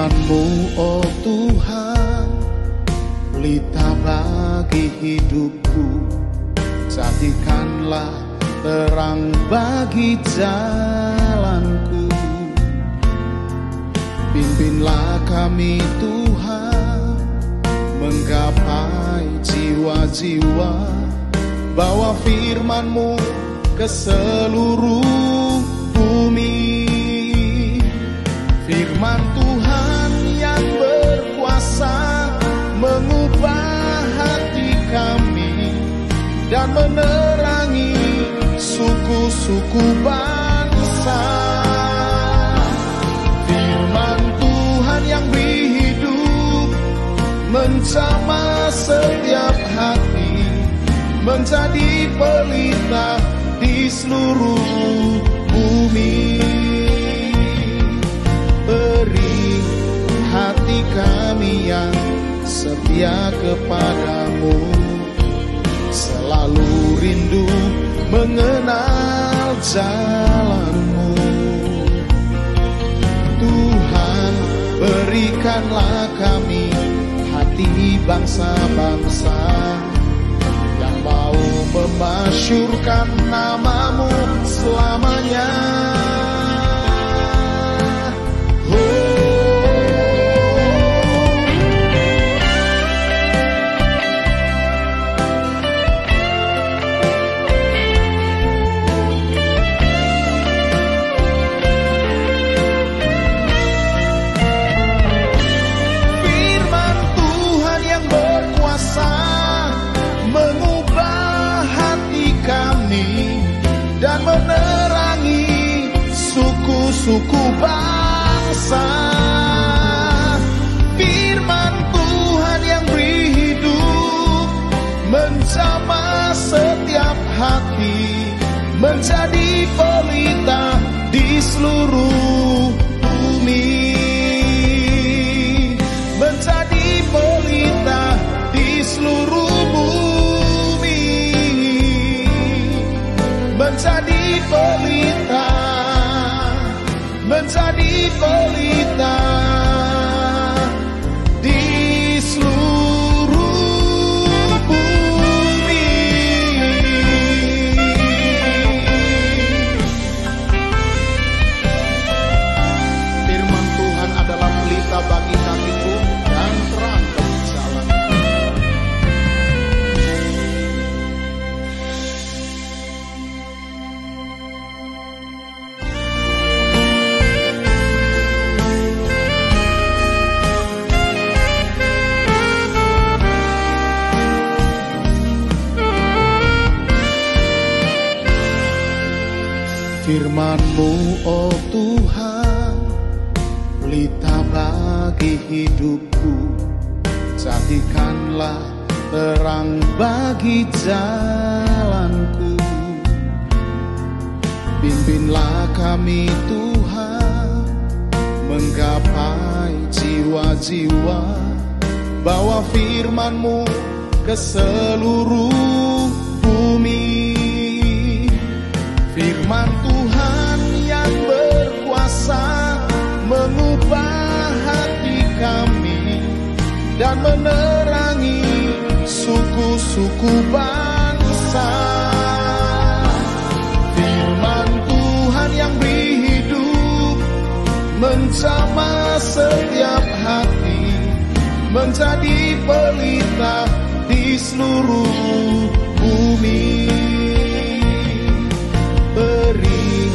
Firman-Mu, oh Tuhan, pelita bagi hidupku, jadikanlah terang bagi jalanku. Pimpinlah kami Tuhan, menggapai jiwa-jiwa, bawa firman-Mu ke seluruh bumi. Firman Tuhan yang berkuasa mengubah hati kami dan menerangi suku-suku bangsa. Firman Tuhan yang beri hidup menjamah setiap hati, menjadi pelita di seluruh bumi. Beri hati kami yang setia kepadamu, selalu rindu mengenal jalan-Mu. Tuhan, berikanlah kami hati bangsa-bangsa yang mau memasyurkan nama-Mu selamanya. Dan menerangi suku-suku bangsa. Firman Tuhan yang beri hidup menjamah setiap hati, menjadi pelita di seluruh bumi. Menjadi pelita di seluruh bumi. Menjadi pelita, menjadi pelita di seluruh bumi. Firman Tuhan adalah pelita bagi kakiku dan terang bagi jalan. Firman-Mu, oh Tuhan, pelita bagi hidupku, jadikanlah terang bagi jalanku. Pimpinlah kami Tuhan, menggapai jiwa-jiwa, bawa firman-Mu ke seluruh bumi. Firman Tuhan yang berkuasa mengubah hati kami dan menerangi suku-suku bangsa. Firman Tuhan yang beri hidup menjamah setiap hati, menjadi pelita di seluruh bumi. Beri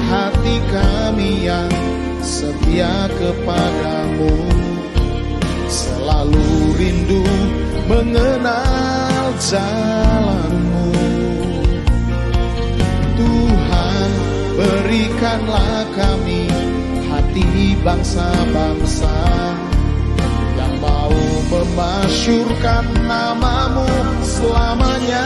hati kami yang setia kepadamu, selalu rindu mengenal jalan-Mu. Tuhan, berikanlah kami hati bangsa-bangsa yang mau memasyurkan nama-Mu selamanya.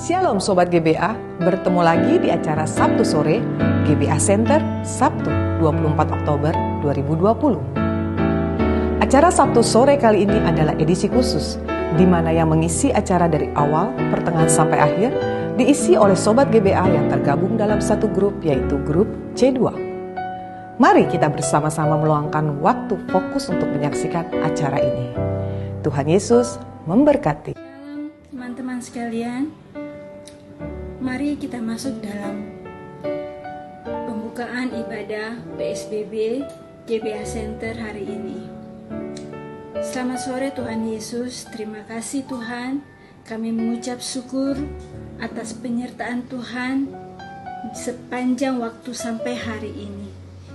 Shalom Sobat GBA, bertemu lagi di acara Sabtu Sore GBA Center Sabtu 24 Oktober 2020. Acara Sabtu Sore kali ini adalah edisi khusus, di mana yang mengisi acara dari awal, pertengahan sampai akhir diisi oleh Sobat GBA yang tergabung dalam satu grup, yaitu grup C2. Mari kita bersama-sama meluangkan waktu fokus untuk menyaksikan acara ini. Tuhan Yesus memberkati. Teman-teman sekalian, mari kita masuk dalam pembukaan ibadah PSBB GBA Center hari ini. Selamat sore Tuhan Yesus, terima kasih Tuhan. Kami mengucap syukur atas penyertaan Tuhan sepanjang waktu sampai hari ini.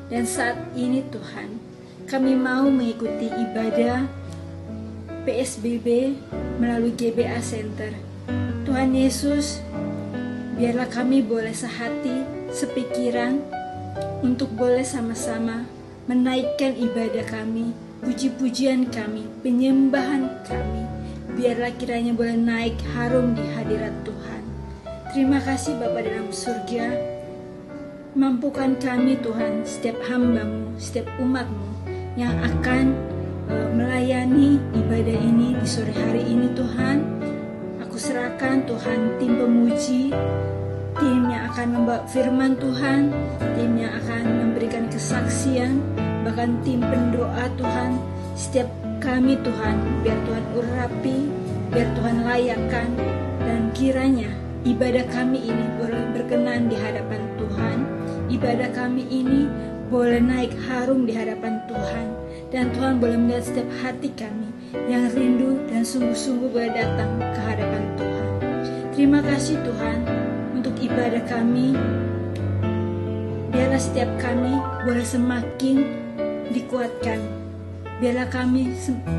Dan saat ini Tuhan, kami mau mengikuti ibadah PSBB melalui GBA Center. Tuhan Yesus, biarlah kami boleh sehati, sepikiran, untuk boleh sama-sama menaikkan ibadah kami, puji-pujian kami, penyembahan kami. Biarlah kiranya boleh naik harum di hadirat Tuhan. Terima kasih Bapa dalam surga. Mampukan kami Tuhan, setiap hamba-Mu, setiap umat-Mu yang akan melayani ibadah ini di sore hari ini Tuhan. Aku serahkan Tuhan tim pemuji, tim yang akan membawa firman Tuhan, tim yang akan memberikan kesaksian, bahkan tim pendoa Tuhan. Setiap kami Tuhan, biar Tuhan urapi, biar Tuhan layakkan, dan kiranya ibadah kami ini boleh berkenan di hadapan Tuhan. Ibadah kami ini boleh naik harum di hadapan Tuhan. Dan Tuhan boleh melihat setiap hati kami yang rindu dan sungguh-sungguh boleh datang ke hadapan Tuhan. Terima kasih Tuhan untuk ibadah kami. Biarlah setiap kami boleh semakin dikuatkan. Biarlah kami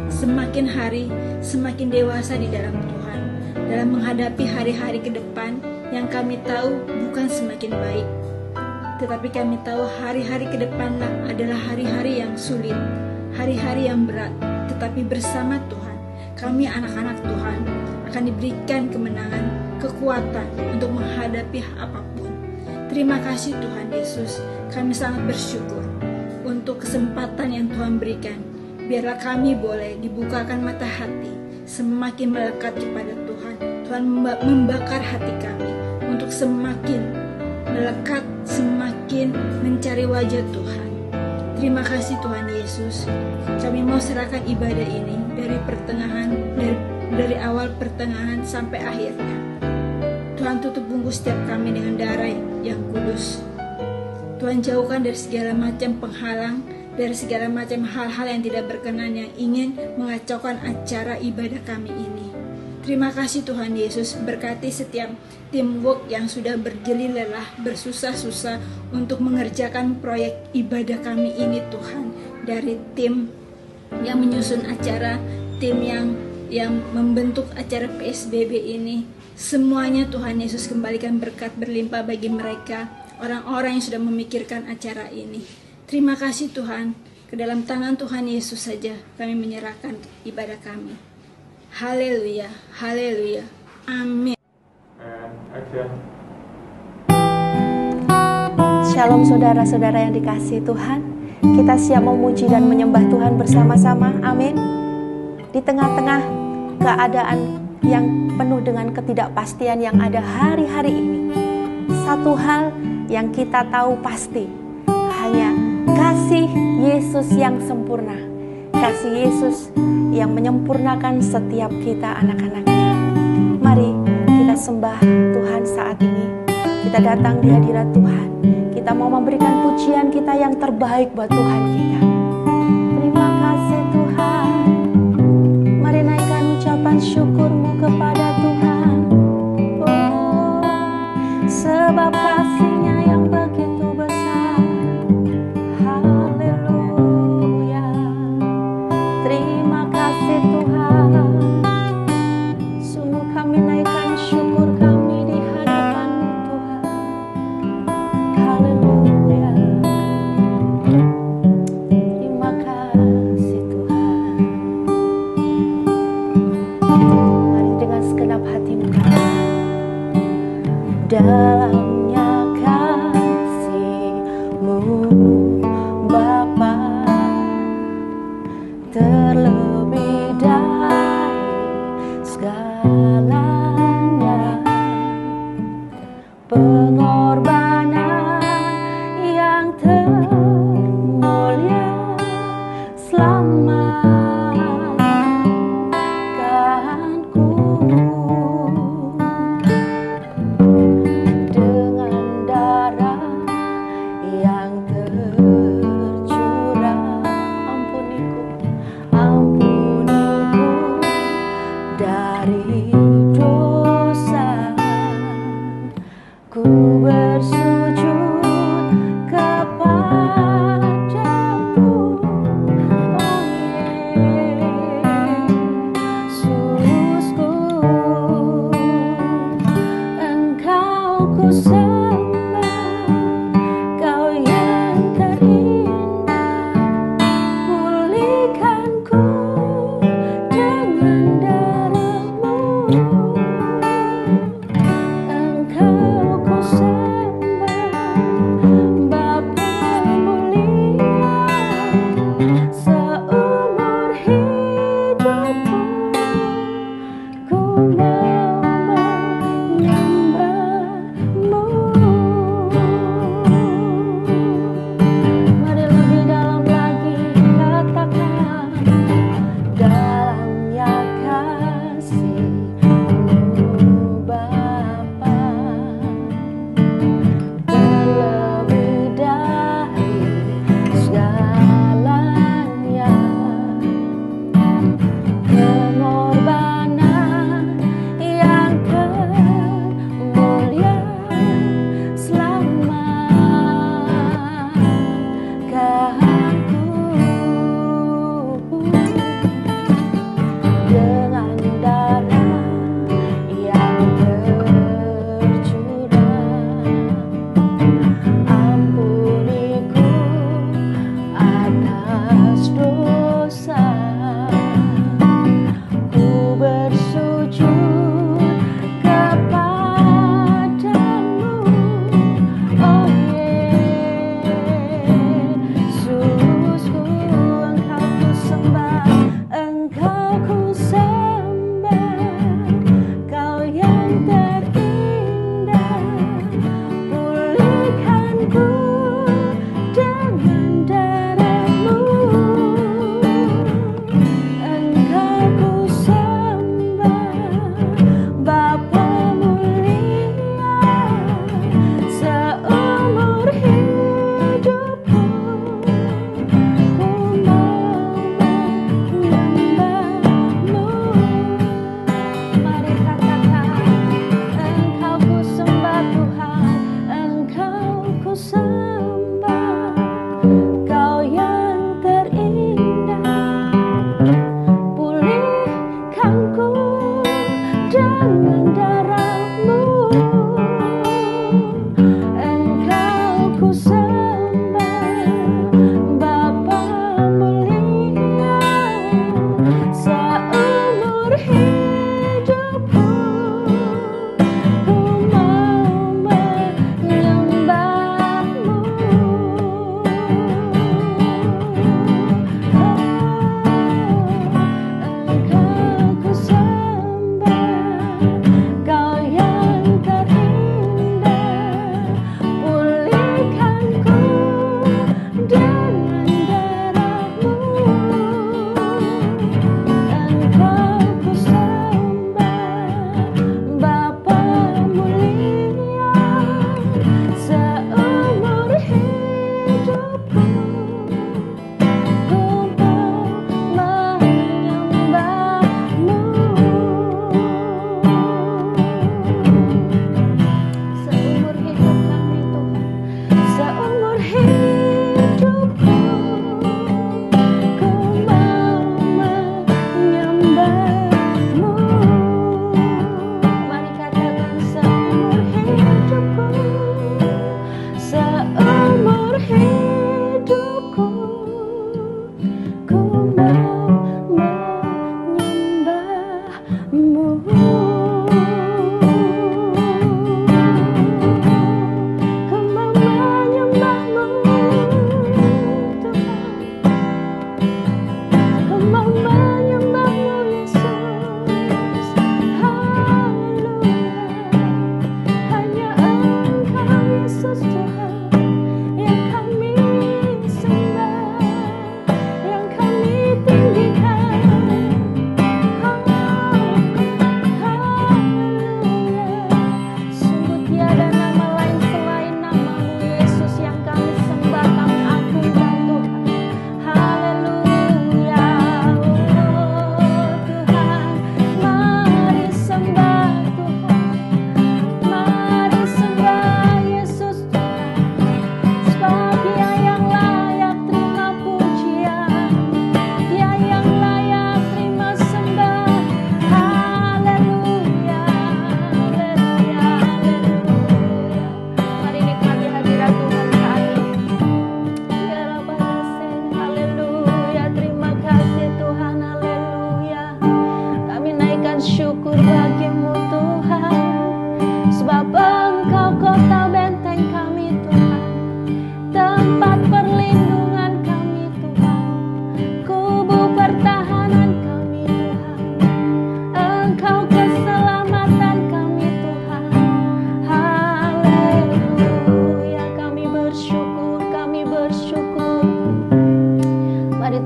semakin hari semakin dewasa di dalam Tuhan, dalam menghadapi hari-hari ke depan yang kami tahu bukan semakin baik, tetapi kami tahu hari-hari ke depanlah adalah hari-hari yang sulit, hari-hari yang berat. Tetapi bersama Tuhan, kami anak-anak Tuhan akan diberikan kemenangan, kekuatan untuk menghadapi apapun. Terima kasih Tuhan Yesus, kami sangat bersyukur untuk kesempatan yang Tuhan berikan. Biarlah kami boleh dibukakan mata hati, semakin melekat kepada Tuhan. Tuhan membakar hati kami untuk semakin melekat, semakin mencari wajah Tuhan. Terima kasih Tuhan Yesus. Kami mau serahkan ibadah ini dari pertengahan, dari awal pertengahan sampai akhirnya. Tuhan tutup bungkus setiap kami dengan darah yang kudus. Tuhan jauhkan dari segala macam penghalang, dari segala macam hal-hal yang tidak berkenan yang ingin mengacaukan acara ibadah kami ini. Terima kasih Tuhan Yesus, berkati setiap teamwork yang sudah berjeli lelah, bersusah-susah untuk mengerjakan proyek ibadah kami ini Tuhan. Dari tim yang menyusun acara, tim yang membentuk acara PSBB ini, semuanya Tuhan Yesus kembalikan berkat berlimpah bagi mereka, orang-orang yang sudah memikirkan acara ini. Terima kasih Tuhan, ke dalam tangan Tuhan Yesus saja kami menyerahkan ibadah kami. Haleluya, haleluya, amin. Shalom saudara-saudara yang dikasihi Tuhan. Kita siap memuji dan menyembah Tuhan bersama-sama, amin. Di tengah-tengah keadaan yang penuh dengan ketidakpastian yang ada hari-hari ini, satu hal yang kita tahu pasti, hanya kasih Yesus yang sempurna, kasih Yesus yang menyempurnakan setiap kita anak-anaknya. Mari kita sembah Tuhan saat ini. Kita datang di hadirat Tuhan. Kita mau memberikan pujian kita yang terbaik buat Tuhan kita. Terima kasih Tuhan. Mari naikkan ucapan syukurmu kepada Tuhan. Oh, sebab kasih-Nya yang begitu besar. Haleluya. Terima kasih Tuhan. Sungguh kami naikkan syukur kami di hadapan-Mu Tuhan. Haleluya.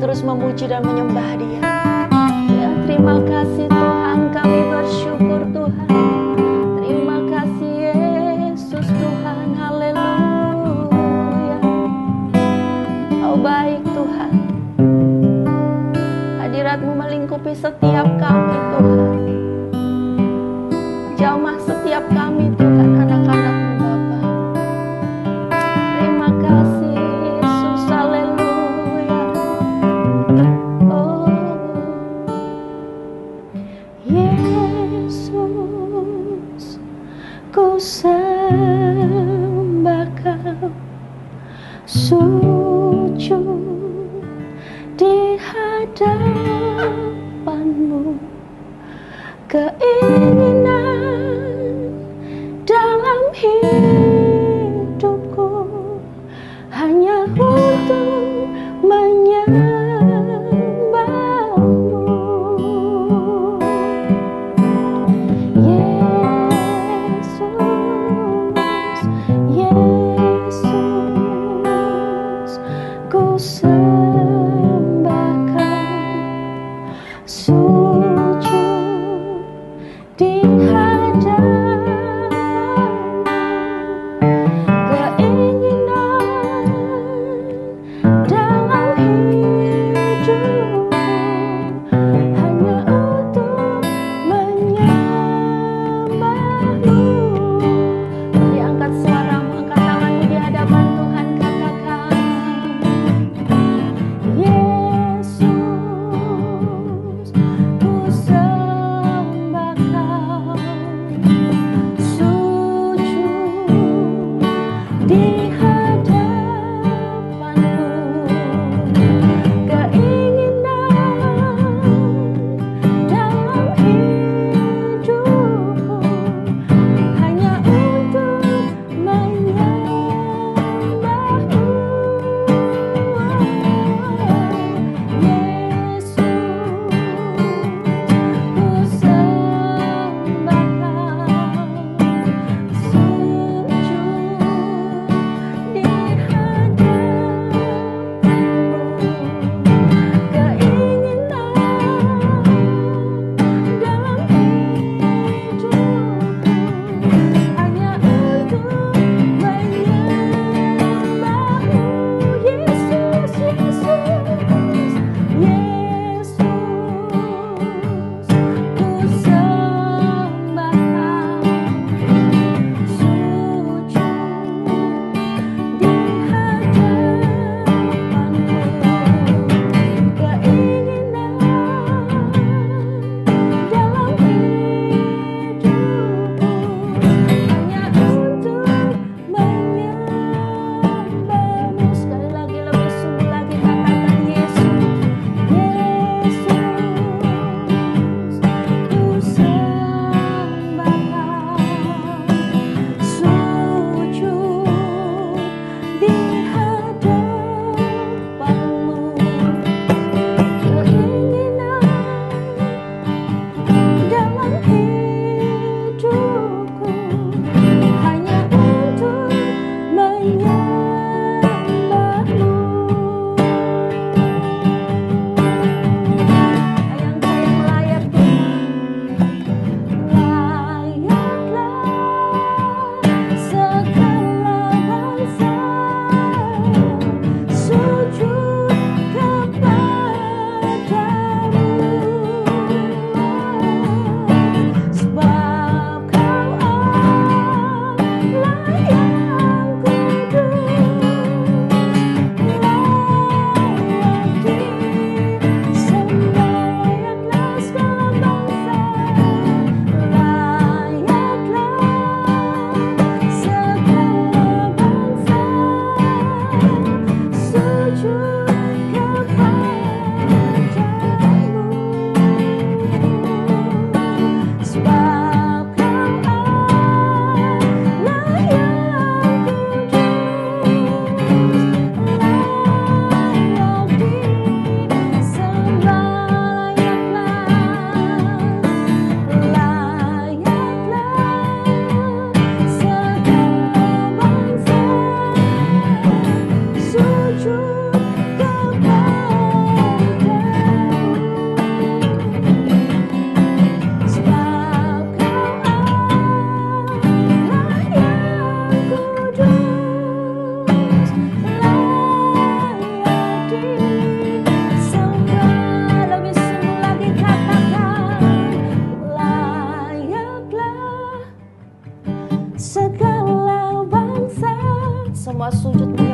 terus memuji dan menyembah Dia. Ya, terima kasih Tuhan, kami bersyukur Tuhan. Terima kasih Yesus Tuhan, haleluya. Kau baik Tuhan, hadirat-Mu melingkupi setiap kami Tuhan. Jamah setiap kami Tuhan, anak-anak-Mu Bapa. Terima kasih Yesus, haleluya. Oh Yesus, ku sembah Kau, sujud di hadapan-Mu. Keinginan dalam hidupku hanya untuk menyembah-Mu. Yesus, Yesus, ku sembah Kau, sujud di hadapan-Mu.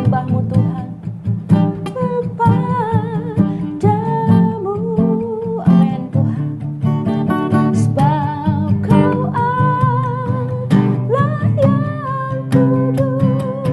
menyembah-Mu Tuhan. Kepadamu, amin Tuhan. Sebab Kau Allah yang kudus,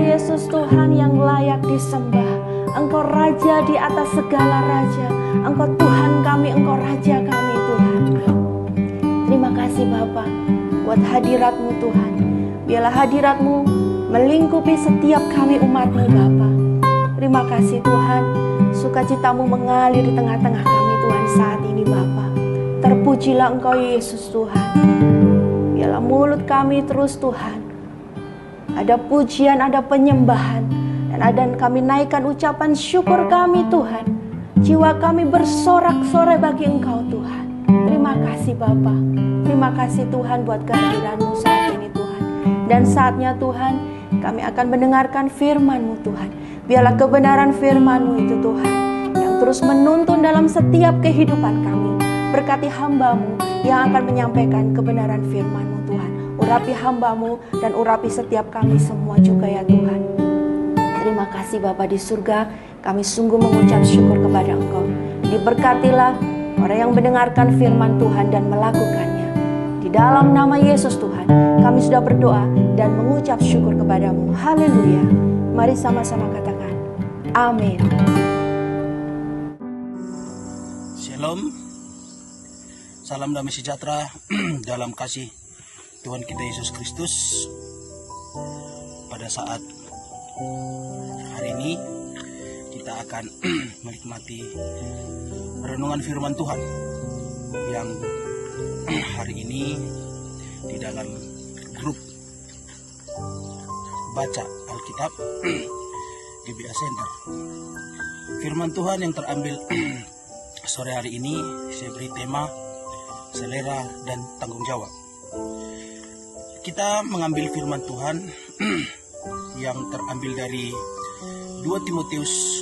layak disembah, Tuhan yang layak disembah. Engkau Raja di atas segala raja. Engkau Tuhan kami, Engkau Raja kami Tuhan. Terima kasih Bapa buat hadirat-Mu Tuhan. Biarlah hadirat-Mu melingkupi setiap kami umat-Mu Bapa. Terima kasih Tuhan. Sukacita-Mu mengalir di tengah-tengah kami Tuhan saat ini Bapa. Terpujilah Engkau Yesus Tuhan. Biarlah mulut kami terus Tuhan ada pujian, ada penyembahan, dan kami naikkan ucapan syukur kami Tuhan. Jiwa kami bersorak-sorai bagi Engkau Tuhan. Terima kasih Bapa. Terima kasih Tuhan buat kehadiran-Mu saat ini Tuhan. Dan saatnya Tuhan kami akan mendengarkan firman-Mu Tuhan. Biarlah kebenaran firman-Mu itu Tuhan yang terus menuntun dalam setiap kehidupan kami. Berkati hamba-Mu yang akan menyampaikan kebenaran firman-Mu Tuhan. Urapi hamba-Mu dan urapi setiap kami semua juga ya Tuhan. Terima kasih Bapa di surga. Kami sungguh mengucap syukur kepada Engkau. Diberkatilah orang yang mendengarkan firman Tuhan dan melakukannya. Di dalam nama Yesus Tuhan, kami sudah berdoa dan mengucap syukur kepada-Mu. Haleluya. Mari sama-sama katakan, amin. Shalom. Salam damai sejahtera dalam kasih Tuhan kita Yesus Kristus. Pada saat hari ini kita akan menikmati renungan firman Tuhan yang hari ini di dalam grup baca Alkitab GBA Center. Firman Tuhan yang terambil sore hari ini saya beri tema selera dan tanggung jawab. Kita mengambil firman Tuhan yang terambil dari 2 Timotius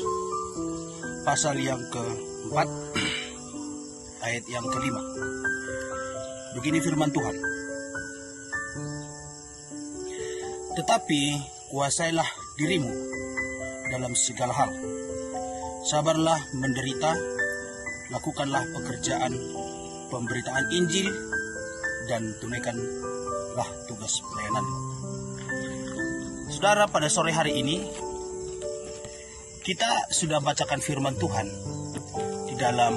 pasal yang ke-4 ayat yang ke-5. Begini firman Tuhan. Tetapi kuasailah dirimu dalam segala hal. Sabarlah menderita, lakukanlah pekerjaan pemberitaan Injil dan tunaikanlah tugas pelayanan. Saudara, pada sore hari ini kita sudah bacakan firman Tuhan di dalam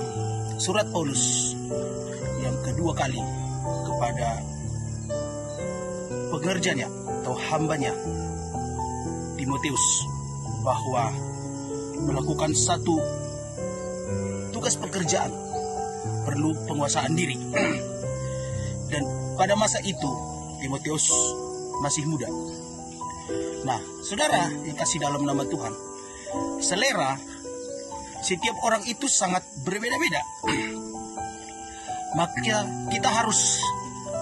surat Paulus yang kedua kali kepada pekerjanya atau hambanya Timotius, bahwa melakukan satu tugas pekerjaan perlu penguasaan diri. Dan pada masa itu Timotius masih muda. Nah, saudara yang kasih dalam nama Tuhan, selera setiap orang itu sangat berbeda-beda. Maka kita harus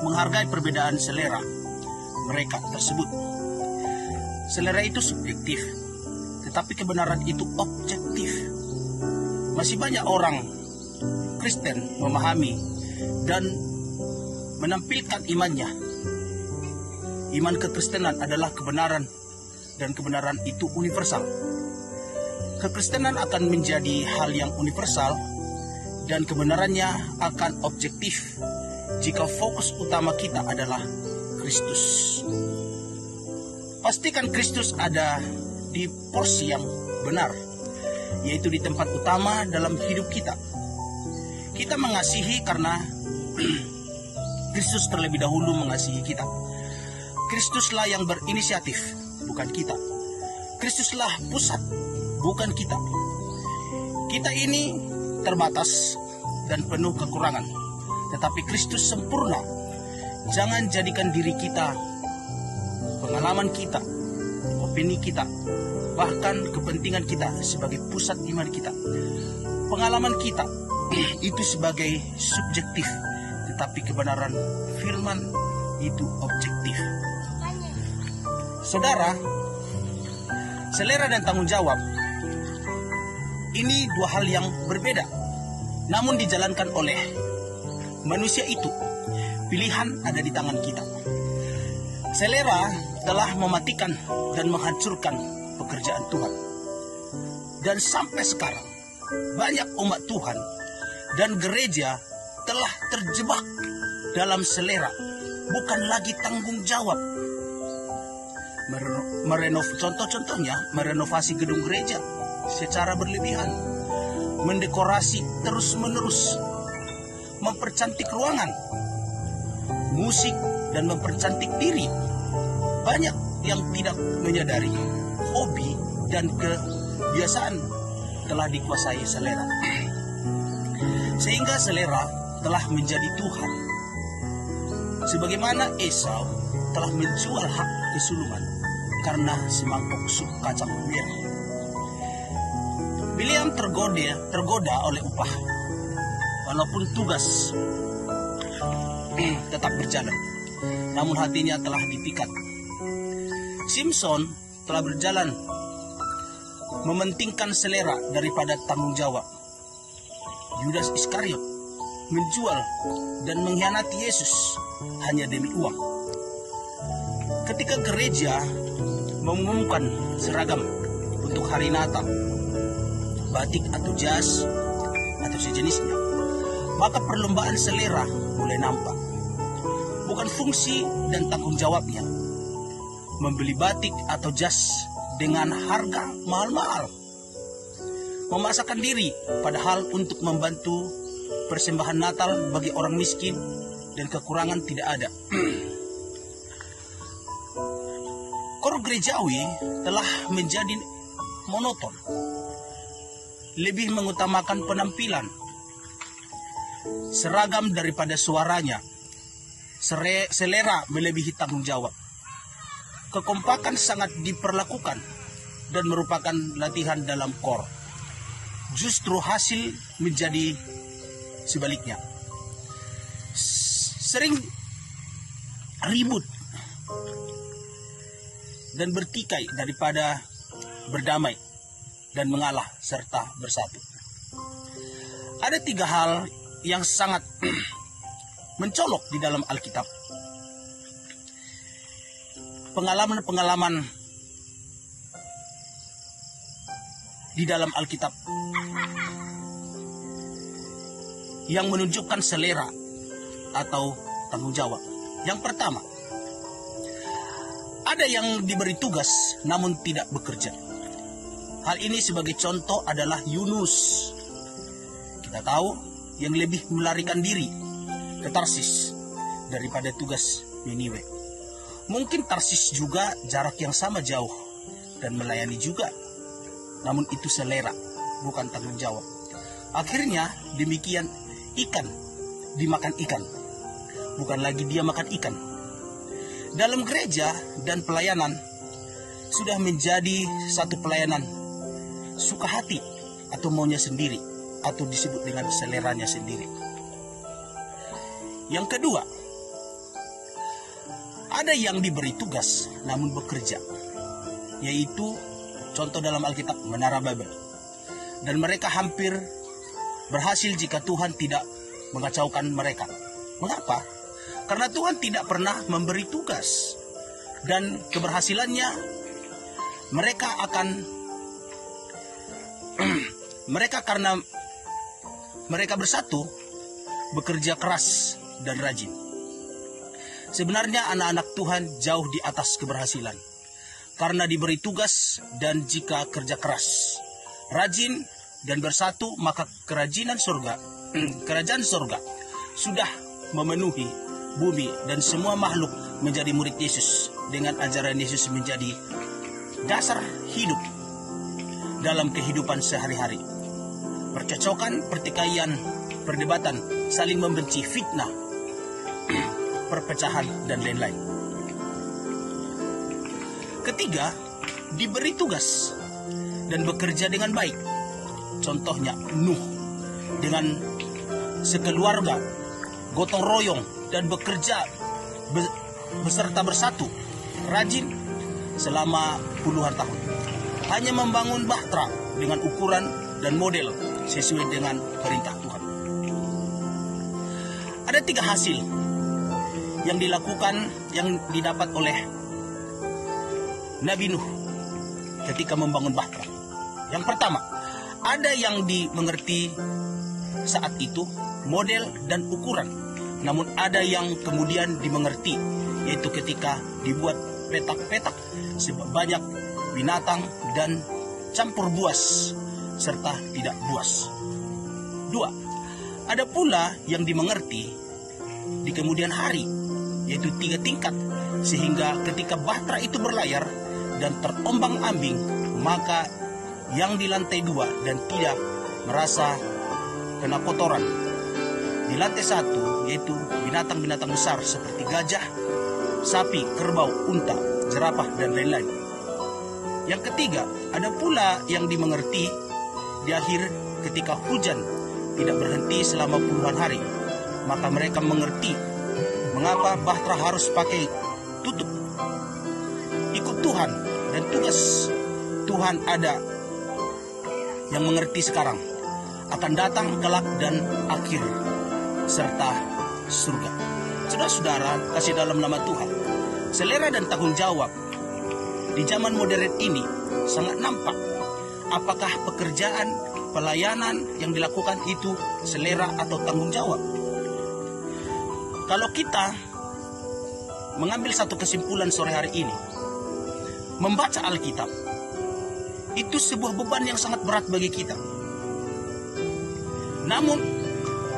menghargai perbedaan selera mereka tersebut. Selera itu subjektif, tetapi kebenaran itu objektif. Masih banyak orang Kristen memahami dan menampilkan imannya. Iman kekristenan adalah kebenaran, dan kebenaran itu universal. Kekristenan akan menjadi hal yang universal dan kebenarannya akan objektif jika fokus utama kita adalah Kristus. Pastikan Kristus ada di porsi yang benar, yaitu di tempat utama dalam hidup kita. Kita mengasihi karena Kristus terlebih dahulu mengasihi kita. Kristuslah yang berinisiatif, bukan kita. Kristuslah pusat, bukan kita. Kita ini terbatas dan penuh kekurangan, tetapi Kristus sempurna. Jangan jadikan diri kita, pengalaman kita, opini kita, bahkan kepentingan kita sebagai pusat iman kita. Pengalaman kita itu sebagai subjektif, tetapi kebenaran firman itu objektif. Saudara, selera dan tanggung jawab ini dua hal yang berbeda, namun dijalankan oleh manusia itu. Pilihan ada di tangan kita. Selera telah mematikan dan menghancurkan pekerjaan Tuhan. Dan sampai sekarang, banyak umat Tuhan dan gereja telah terjebak dalam selera, bukan lagi tanggung jawab. Contohnya merenovasi gedung gereja secara berlebihan, mendekorasi terus-menerus, mempercantik ruangan, musik, dan mempercantik diri. Banyak yang tidak menyadari hobi dan kebiasaan telah dikuasai selera, sehingga selera telah menjadi Tuhan. Sebagaimana Esau telah menjual hak kesulungan karena semangkuk sup kacang merah. Bileam tergoda oleh upah, walaupun tugas tetap berjalan, namun hatinya telah dipikat. Simpson telah berjalan mementingkan selera daripada tanggung jawab. Yudas Iskariot menjual dan mengkhianati Yesus hanya demi uang. Ketika gereja mengumumkan seragam untuk hari Natal, batik atau jas atau sejenisnya, maka perlombaan selera mulai nampak. Bukan fungsi dan tanggung jawabnya membeli batik atau jas dengan harga mahal-mahal, memaksakan diri padahal untuk membantu persembahan Natal bagi orang miskin dan kekurangan tidak ada. Kor gerejawi telah menjadi monoton, lebih mengutamakan penampilan, seragam daripada suaranya, selera melebihi tanggung jawab. Kekompakan sangat diperlakukan dan merupakan latihan dalam kor. Justru hasil menjadi sebaliknya. Sering ribut dan bertikai daripada berdamai dan mengalah serta bersatu. Ada 3 hal yang sangat mencolok di dalam Alkitab. Pengalaman-pengalaman di dalam Alkitab yang menunjukkan selera atau tanggung jawab. Yang pertama, ada yang diberi tugas namun tidak bekerja. Hal ini sebagai contoh adalah Yunus. Kita tahu yang lebih melarikan diri ke Tarsis daripada tugas Niniwe. Mungkin Tarsis juga jarak yang sama jauh dan melayani juga. Namun itu selera, bukan tanggung jawab. Akhirnya demikian, ikan dimakan ikan, bukan lagi dia makan ikan. Dalam gereja dan pelayanan sudah menjadi satu pelayanan suka hati atau maunya sendiri, atau disebut dengan seleranya sendiri. Yang kedua, ada yang diberi tugas namun bekerja, yaitu contoh dalam Alkitab Menara Babel. Dan mereka hampir berhasil jika Tuhan tidak mengacaukan mereka. Mengapa? Karena Tuhan tidak pernah memberi tugas, dan keberhasilannya mereka karena mereka bersatu bekerja keras dan rajin. Sebenarnya anak-anak Tuhan jauh di atas keberhasilan karena diberi tugas, dan jika kerja keras, rajin dan bersatu, maka kerajaan surga sudah memenuhi bumi, dan semua makhluk menjadi murid Yesus dengan ajaran Yesus menjadi dasar hidup dalam kehidupan sehari-hari. Percocokan, pertikaian, perdebatan, saling membenci, fitnah, perpecahan, dan lain-lain. Ketiga, diberi tugas dan bekerja dengan baik. Contohnya Nuh dengan sekeluarga gotong royong dan bekerja beserta bersatu, rajin selama puluhan tahun. Hanya membangun bahtera dengan ukuran dan model sesuai dengan perintah Tuhan. Ada 3 hasil yang didapat oleh Nabi Nuh ketika membangun bahtera. Yang pertama, ada yang dimengerti saat itu model dan ukuran, namun ada yang kemudian dimengerti, yaitu ketika dibuat petak-petak sebanyak binatang dan campur buas serta tidak buas. 2. Ada pula yang dimengerti di kemudian hari, yaitu 3 tingkat, sehingga ketika bahtera itu berlayar dan terombang-ambing, maka yang di lantai 2 dan tidak merasa kena kotoran. Di lantai 1 yaitu binatang-binatang besar seperti gajah, sapi, kerbau, unta, jerapah, dan lain-lain. Yang ketiga, ada pula yang dimengerti di akhir ketika hujan tidak berhenti selama puluhan hari, maka mereka mengerti mengapa bahtera harus pakai tutup. Ikut Tuhan dan tugas Tuhan ada yang mengerti sekarang, akan datang kelak dan akhir serta surga. Saudara-saudara kasih dalam nama Tuhan, selera dan tanggung jawab di zaman modern ini sangat nampak. Apakah pekerjaan, pelayanan yang dilakukan itu selera atau tanggung jawab? Kalau kita mengambil satu kesimpulan sore hari ini, membaca Alkitab itu sebuah beban yang sangat berat bagi kita. Namun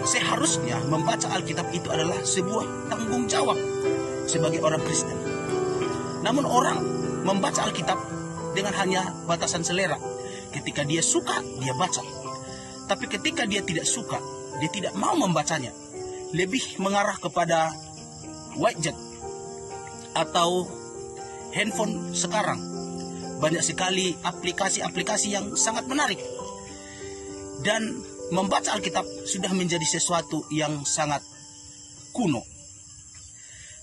seharusnya membaca Alkitab itu adalah sebuah tanggung jawab sebagai orang Kristen. Namun orang membaca Alkitab dengan hanya batasan selera. Ketika dia suka, dia baca. Tapi ketika dia tidak suka, dia tidak mau membacanya. Lebih mengarah kepada widget atau handphone sekarang. Banyak sekali aplikasi-aplikasi yang sangat menarik. Dan membaca Alkitab sudah menjadi sesuatu yang sangat kuno.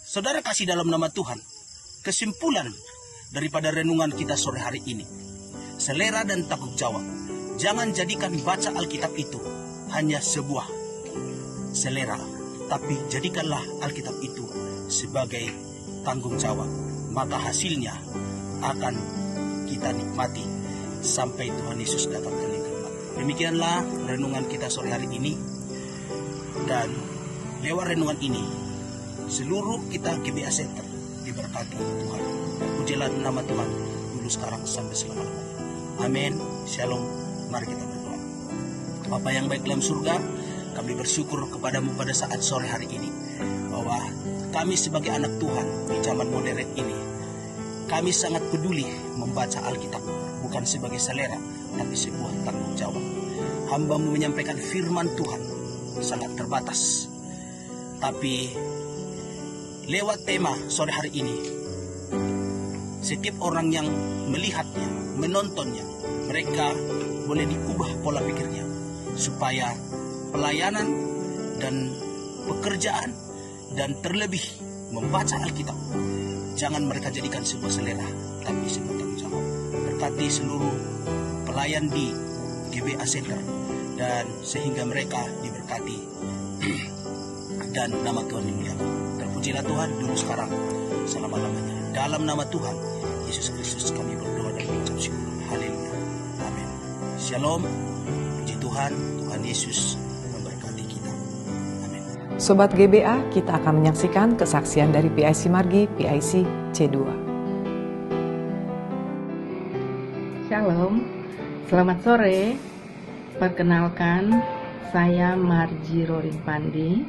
Saudara kasih dalam nama Tuhan, kesimpulan daripada renungan kita sore hari ini, selera dan tanggung jawab. Jangan jadikan baca Alkitab itu hanya sebuah selera, tapi jadikanlah Alkitab itu sebagai tanggung jawab. Maka hasilnya akan kita nikmati sampai Tuhan Yesus datang kembali. Demikianlah renungan kita sore hari ini. Dan lewat renungan ini, seluruh kita GBA Center diberkati Tuhan. Pujilah nama Tuhan dulu, sekarang, sampai selama-lamanya. Amin. Shalom. Mari kita berdoa. Bapa yang baik dalam surga, kami bersyukur kepadamu pada saat sore hari ini, bahwa kami sebagai anak Tuhan di zaman modern ini, kami sangat peduli membaca Alkitab, bukan sebagai selera, tapi sebuah tanggung jawab. Hamba-Mu menyampaikan firman Tuhan sangat terbatas, tapi lewat tema sore hari ini, setiap orang yang melihatnya, menontonnya, mereka boleh diubah pola pikirnya, supaya pelayanan dan pekerjaan dan terlebih membaca Alkitab, jangan mereka jadikan sebuah selera, tapi sebuah tanggung jawab. Berkati seluruh pelayan di GBA Center, dan sehingga mereka diberkati dan nama Tuhan dimuliakan. Terpujilah Tuhan dulu, sekarang, selama-lamanya. Dalam nama Tuhan Yesus Kristus kami berdoa dan mengucap syukur. Haleluya. Amin. Shalom. Puji Tuhan. Tuhan Yesus memberkati kita. Amin. Sobat GBA, kita akan menyaksikan kesaksian dari PIC Margi, PIC C2. Shalom, selamat sore. Perkenalkan, saya Marji Roring Pandi,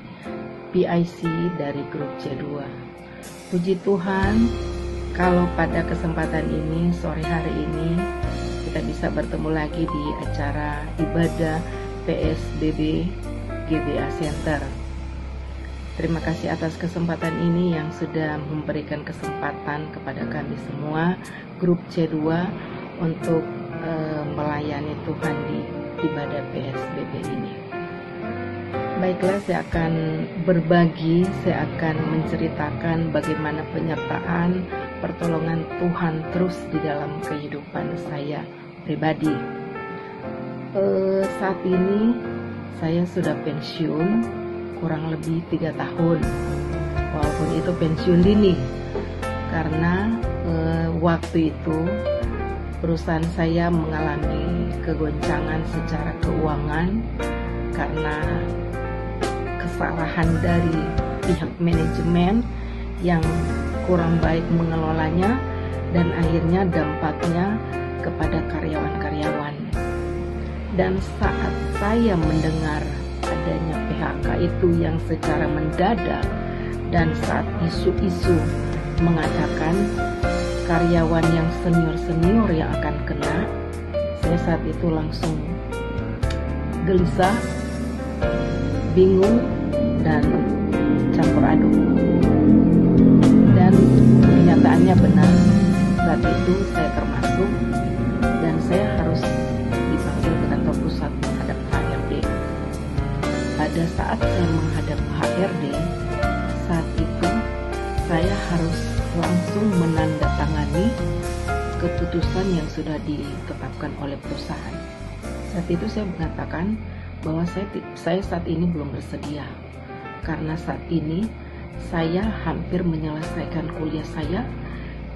PIC dari grup C2. Puji Tuhan, kalau pada kesempatan ini, sore hari ini, kita bisa bertemu lagi di acara ibadah PSBB GBA Center. Terima kasih atas kesempatan ini yang sudah memberikan kesempatan kepada kami semua, grup C2, untuk melayani Tuhan di ibadah PSBB ini. Baiklah, saya akan berbagi, saya akan menceritakan bagaimana penyertaan pertolongan Tuhan terus di dalam kehidupan saya pribadi. Saat ini saya sudah pensiun kurang lebih 3 tahun, walaupun itu pensiun dini, karena waktu itu perusahaan saya mengalami kegoncangan secara keuangan karena kesalahan dari pihak manajemen yang kurang baik mengelolanya, dan akhirnya dampaknya kepada karyawan-karyawan. Dan saat saya mendengar adanya PHK itu yang secara mendadak, dan saat isu-isu mengatakan karyawan yang senior-senior yang akan kena, saya saat itu langsung gelisah, bingung, dan campur aduk. Dan kenyataannya benar, saat itu saya termasuk, dan saya harus dipanggil ke kantor pusat menghadap HRD. Pada saat saya menghadap HRD, saat itu saya harus langsung menandatangani keputusan yang sudah ditetapkan oleh perusahaan. Saat itu saya mengatakan bahwa saya saat ini belum bersedia, karena saat ini saya hampir menyelesaikan kuliah saya,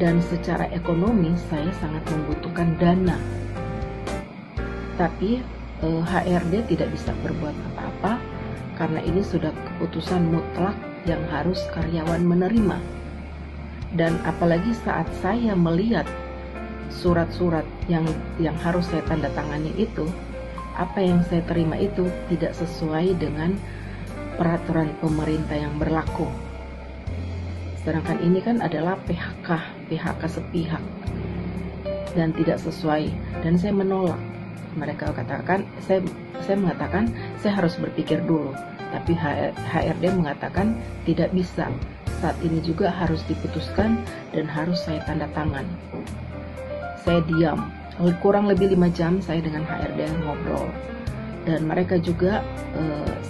dan secara ekonomi saya sangat membutuhkan dana. Tapi HRD tidak bisa berbuat apa-apa, karena ini sudah keputusan mutlak yang harus karyawan menerima. Dan apalagi saat saya melihat surat-surat yang harus saya tanda tangani itu, apa yang saya terima itu tidak sesuai dengan peraturan pemerintah yang berlaku. Sedangkan ini kan adalah PHK sepihak dan tidak sesuai, dan saya menolak. Mereka katakan, saya mengatakan saya harus berpikir dulu, tapi HRD mengatakan tidak bisa. Saat ini juga harus diputuskan dan harus saya tanda tangan. Saya diam. Kurang lebih 5 jam saya dengan HRD ngobrol, dan mereka juga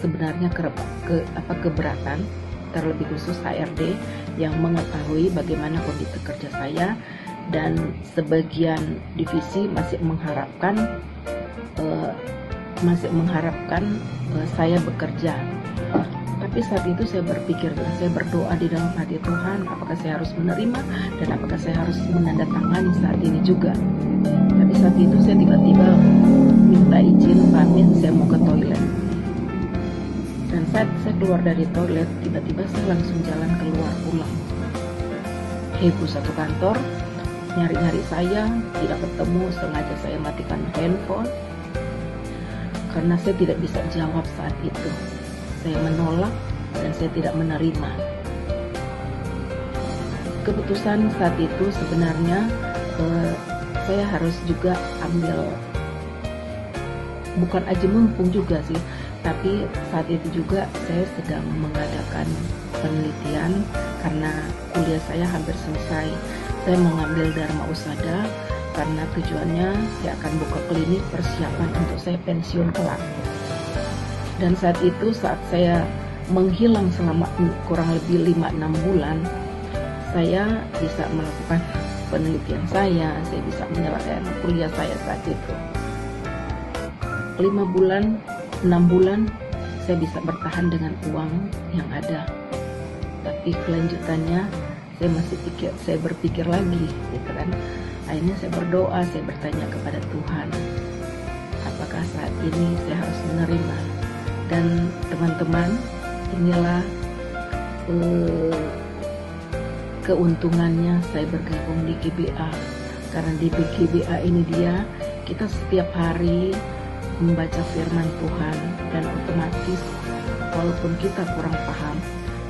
sebenarnya keberatan, terlebih khusus HRD yang mengetahui bagaimana kondisi kerja saya, dan sebagian divisi masih mengharapkan saya bekerja. Tapi saat itu saya berpikir, saya berdoa di dalam hati, Tuhan, apakah saya harus menerima dan apakah saya harus menandatangani saat ini juga. Tapi saat itu saya tiba-tiba minta izin pamit, saya mau ke toilet. Dan saat saya keluar dari toilet, tiba-tiba saya langsung jalan keluar pulang. Heboh satu kantor, nyari-nyari saya, tidak ketemu, sengaja saya matikan handphone, karena saya tidak bisa jawab saat itu. Saya menolak dan saya tidak menerima. Keputusan saat itu sebenarnya saya harus juga ambil, bukan aja mumpung juga sih, tapi saat itu juga saya sedang mengadakan penelitian karena kuliah saya hampir selesai. Saya mengambil Dharma Usada karena tujuannya saya akan buka klinik persiapan untuk saya pensiun kelak. Dan saat itu, saat saya menghilang selama kurang lebih 5-6 bulan, saya bisa melakukan penelitian saya bisa menyelesaikan kuliah saya saat itu. 5 bulan, 6 bulan saya bisa bertahan dengan uang yang ada. Tapi kelanjutannya saya berpikir lagi, gitu kan. Akhirnya saya berdoa, saya bertanya kepada Tuhan, apakah saat ini saya harus menerima? Dan teman-teman, inilah keuntungannya saya bergabung di GBA. Karena di GBA ini kita setiap hari membaca firman Tuhan, dan otomatis walaupun kita kurang paham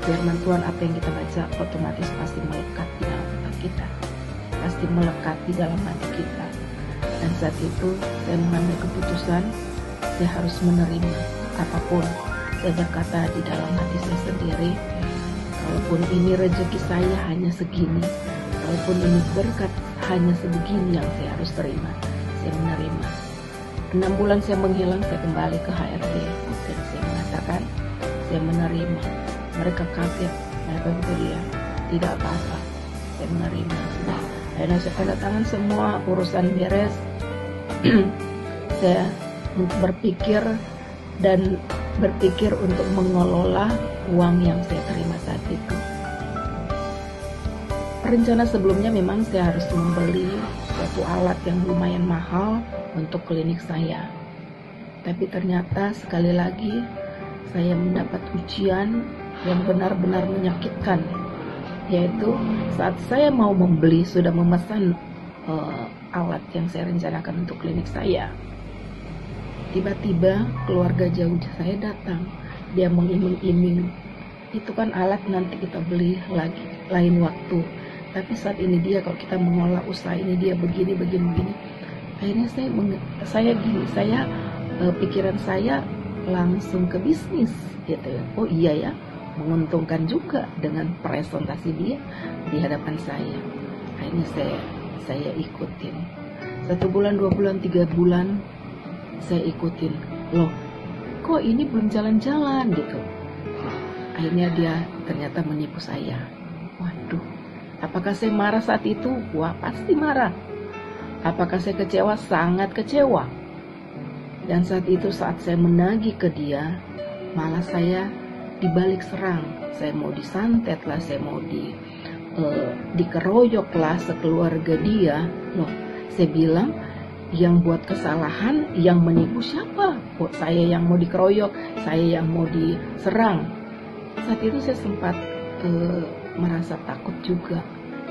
firman Tuhan, apa yang kita baca otomatis pasti melekat di dalam otak kita, pasti melekat di dalam hati kita. Dan saat itu saya mengambil keputusan, saya harus menerima apapun. Saya berkata di dalam hati saya sendiri, kalaupun ini rezeki saya hanya segini, kalaupun ini berkat hanya sebegini yang saya harus terima, saya menerima. 6 bulan saya menghilang, saya kembali ke HRD dan saya mengatakan saya menerima. Mereka kaget, mereka berkata tidak apa-apa, saya menerima. Akhirnya saya tanda tangan semua, urusan beres. Saya berpikir untuk mengelola uang yang saya terima saat itu. Rencana sebelumnya memang saya harus membeli suatu alat yang lumayan mahal untuk klinik saya. Tapi ternyata sekali lagi saya mendapat ujian yang benar-benar menyakitkan, yaitu saat saya mau membeli, sudah memesan alat yang saya rencanakan untuk klinik saya. Tiba-tiba keluarga jauh saya datang, dia mengiming-iming, itu kan alat nanti kita beli lagi lain waktu. Tapi saat ini dia, kalau kita mengolah usaha ini dia begini. Akhirnya pikiran saya langsung ke bisnis, gitu. Oh iya ya, menguntungkan juga dengan presentasi dia di hadapan saya. Akhirnya saya ikutin. 1 bulan, 2 bulan, 3 bulan saya ikutin. Loh, kok ini belum jalan-jalan gitu. Akhirnya dia ternyata menipu saya. Waduh, apakah saya marah saat itu? Wah, pasti marah. Apakah saya kecewa? Sangat kecewa. Dan saat itu, saat saya menagih ke dia, malah saya dibalik serang. Saya mau disantet lah, saya mau dikeroyok lah sekeluarga dia. Loh, saya bilang, yang buat kesalahan, yang menipu siapa? Kok saya yang mau dikeroyok, saya yang mau diserang? Saat itu saya sempat merasa takut juga.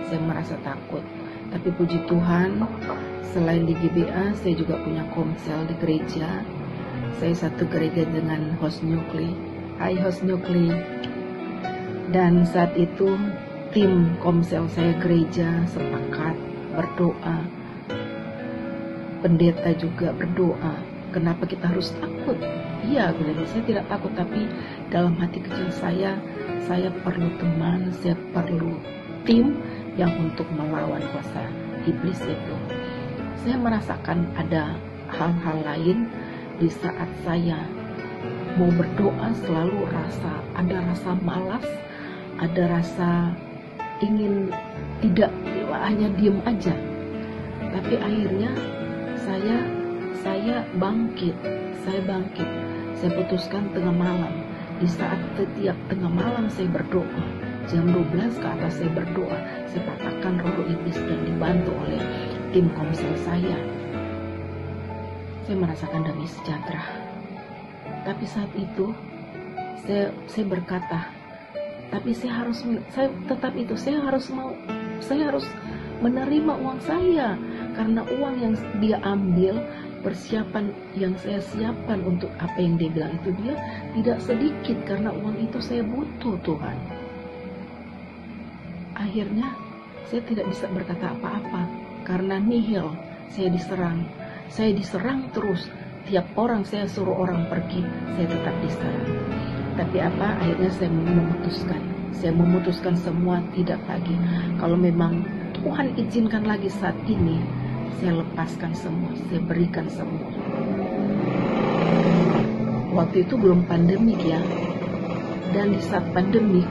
Saya merasa takut. Tapi puji Tuhan, selain di GBA, saya juga punya komsel di gereja. Saya satu gereja dengan host Nukli. Hai host Nukli. Dan saat itu tim komsel saya gereja sepakat berdoa. Pendeta juga berdoa. Kenapa kita harus takut? Iya, saya tidak takut, tapi dalam hati kecil saya perlu teman, saya perlu tim yang untuk melawan kuasa iblis itu. Saya merasakan ada hal-hal lain di saat saya mau berdoa, selalu ada rasa malas, ada rasa ingin tidak hanya diem aja. Tapi akhirnya saya bangkit. Saya putuskan tengah malam. Di saat setiap tengah malam saya berdoa, jam 12 ke atas saya berdoa, saya patahkan roh iblis dan dibantu oleh tim komsel saya. Saya merasakan damai sejahtera. Tapi saat itu saya berkata, tapi saya harus menerima uang saya, karena uang yang dia ambil, persiapan yang saya siapkan untuk apa yang dia bilang itu, dia tidak sedikit, karena uang itu saya butuh, Tuhan. Akhirnya saya tidak bisa berkata apa-apa karena nihil. Saya diserang terus. Tiap orang saya suruh orang pergi, saya tetap diserang. Tapi akhirnya saya memutuskan semua, tidak lagi. Kalau memang Tuhan izinkan lagi saat ini, saya lepaskan semua, saya berikan semua. Waktu itu belum pandemik ya. Dan di saat pandemik,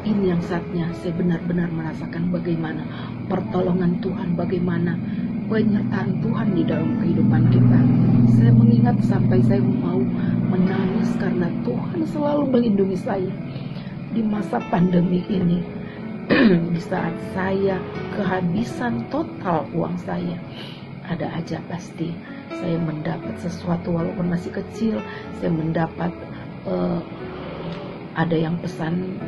ini yang saatnya saya benar-benar merasakan bagaimana pertolongan Tuhan, bagaimana penyertaan Tuhan di dalam kehidupan kita. Saya mengingat sampai saya mau menangis karena Tuhan selalu melindungi saya di masa pandemi ini. Di saat saya kehabisan total uang saya, ada aja pasti saya mendapat sesuatu walaupun masih kecil. Saya mendapat ada yang pesan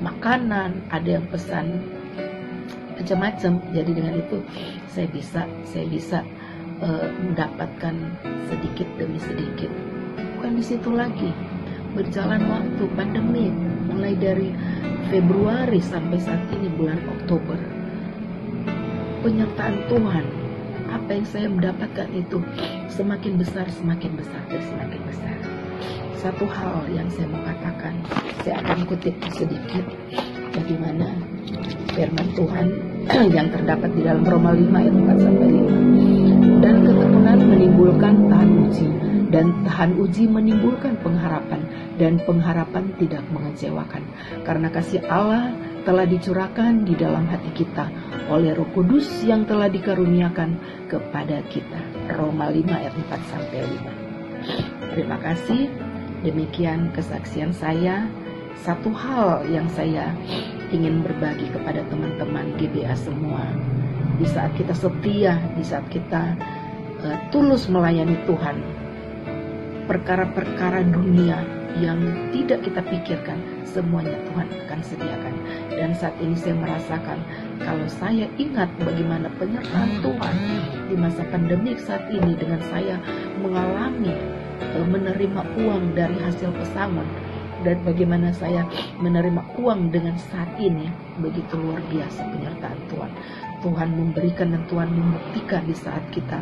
makanan, ada yang pesan macam-macam. Jadi dengan itu saya bisa mendapatkan sedikit demi sedikit. Bukan di situ lagi, berjalan waktu pandemi mulai dari Februari sampai saat ini bulan Oktober, penyertaan Tuhan, apa yang saya mendapatkan itu semakin besar dan semakin besar. Satu hal yang saya mau katakan, saya akan kutip sedikit bagaimana firman Tuhan yang terdapat di dalam Roma 5 ayat 4-5. Dan ketekunan menimbulkan tahan uji, dan tahan uji menimbulkan pengharapan, dan pengharapan tidak mengecewakan, karena kasih Allah telah dicurahkan di dalam hati kita oleh Roh Kudus yang telah dikaruniakan kepada kita. Roma 5 ayat 4-5. Terima kasih. Demikian kesaksian saya. Satu hal yang saya ingin berbagi kepada teman-teman GBA semua, di saat kita setia, di saat kita tulus melayani Tuhan, perkara-perkara dunia yang tidak kita pikirkan, semuanya Tuhan akan sediakan. Dan saat ini saya merasakan, kalau saya ingat bagaimana penyertaan Tuhan di masa pandemik saat ini, dengan saya mengalami menerima uang dari hasil pesangon, dan bagaimana saya menerima uang dengan saat ini, begitu luar biasa penyertaan Tuhan. Tuhan memberikan dan Tuhan membuktikan di saat kita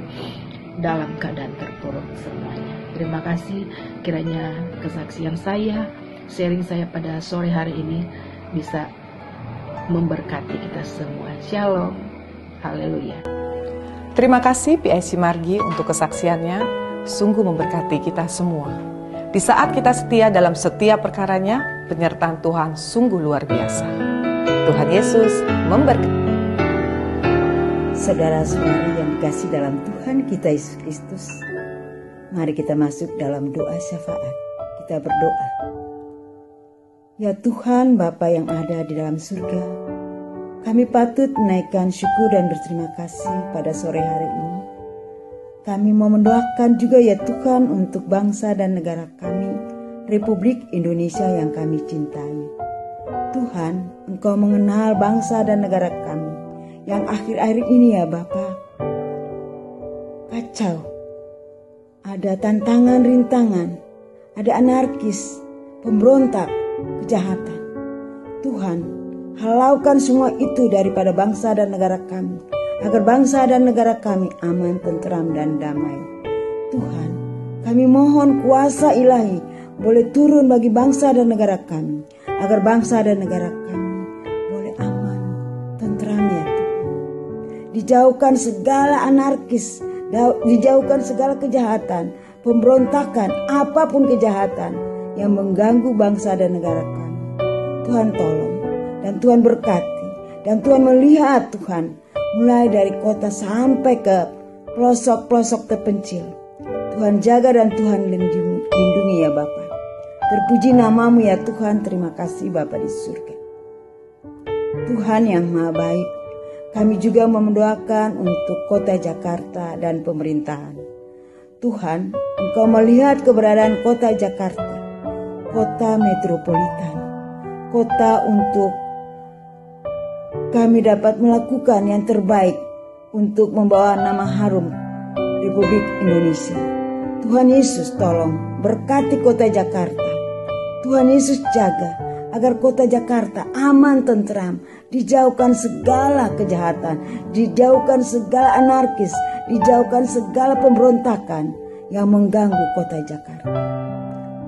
dalam keadaan terpuruk semuanya. Terima kasih, kiranya kesaksian saya, sharing saya pada sore hari ini bisa memberkati kita semua. Shalom, haleluya. Terima kasih PIC Margi untuk kesaksiannya, sungguh memberkati kita semua. Di saat kita setia dalam setiap perkaranya, penyertaan Tuhan sungguh luar biasa. Tuhan Yesus memberkati. Saudara-saudari yang dikasih dalam Tuhan kita Yesus Kristus, mari kita masuk dalam doa syafaat. Kita berdoa. Ya Tuhan Bapa yang ada di dalam surga, kami patut menaikkan syukur dan berterima kasih pada sore hari ini. Kami mau mendoakan juga ya Tuhan untuk bangsa dan negara kami, Republik Indonesia yang kami cintai. Tuhan, Engkau mengenal bangsa dan negara kami yang akhir-akhir ini ya Bapa, kacau. Ada tantangan, rintangan, ada anarkis, pemberontak, kejahatan. Tuhan, halaukan semua itu daripada bangsa dan negara kami, agar bangsa dan negara kami aman, tentram, dan damai. Tuhan, kami mohon kuasa ilahi boleh turun bagi bangsa dan negara kami, agar bangsa dan negara kami boleh aman, tentram ya Tuhan. Dijauhkan segala anarkis, dijauhkan segala kejahatan, pemberontakan, apapun kejahatan yang mengganggu bangsa dan negara kami. Tuhan tolong, dan Tuhan berkati, dan Tuhan melihat Tuhan, mulai dari kota sampai ke pelosok-pelosok terpencil. Tuhan jaga dan Tuhan lindungi ya Bapa. Terpuji namamu ya Tuhan, terima kasih Bapa di surga. Tuhan yang maha baik, kami juga mendoakan untuk kota Jakarta dan pemerintahan. Tuhan, Engkau melihat keberadaan kota Jakarta, kota metropolitan, kota untuk kami dapat melakukan yang terbaik untuk membawa nama harum Republik Indonesia. Tuhan Yesus tolong berkati kota Jakarta. Tuhan Yesus jaga agar kota Jakarta aman, tentram, dijauhkan segala kejahatan, dijauhkan segala anarkis, dijauhkan segala pemberontakan yang mengganggu kota Jakarta.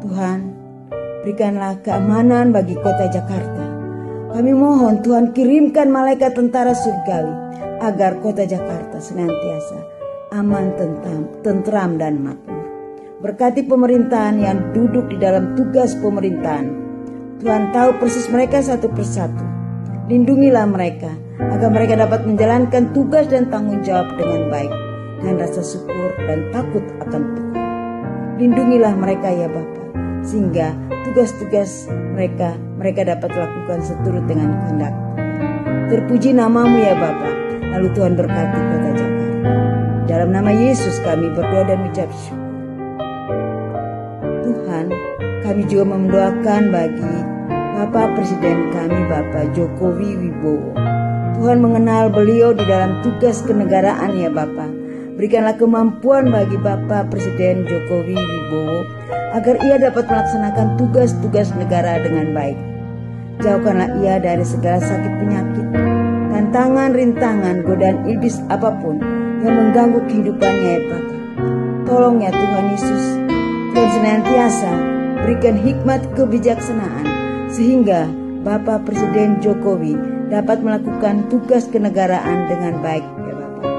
Tuhan, berikanlah keamanan bagi kota Jakarta. Kami mohon Tuhan kirimkan malaikat tentara surgawi agar kota Jakarta senantiasa aman, tentram, dan makmur. Berkati pemerintahan yang duduk di dalam tugas pemerintahan. Tuhan tahu persis mereka satu persatu. Lindungilah mereka, agar mereka dapat menjalankan tugas dan tanggung jawab dengan baik, dengan rasa syukur dan takut akan Tuhan. Lindungilah mereka ya Bapa, sehingga tugas-tugas mereka dapat lakukan seturut dengan kehendak Tuhan. Terpuji namamu ya Bapa. Lalu Tuhan berkati kota Jakarta. Dalam nama Yesus kami berdoa dan mengucap syukur. Tuhan, kami juga mendoakan bagi Bapak Presiden kami, Bapak Jokowi Wibowo. Tuhan mengenal beliau di dalam tugas kenegaraan ya Bapak. Berikanlah kemampuan bagi Bapak Presiden Jokowi Wibowo agar ia dapat melaksanakan tugas-tugas negara dengan baik. Jauhkanlah ia dari segala sakit penyakit, tantangan, rintangan, godaan iblis apapun yang mengganggu kehidupannya ya Bapak. Tolong ya Tuhan Yesus, Tuhan senantiasa berikan hikmat kebijaksanaan sehingga Bapak Presiden Jokowi dapat melakukan tugas kenegaraan dengan baik ya Bapak.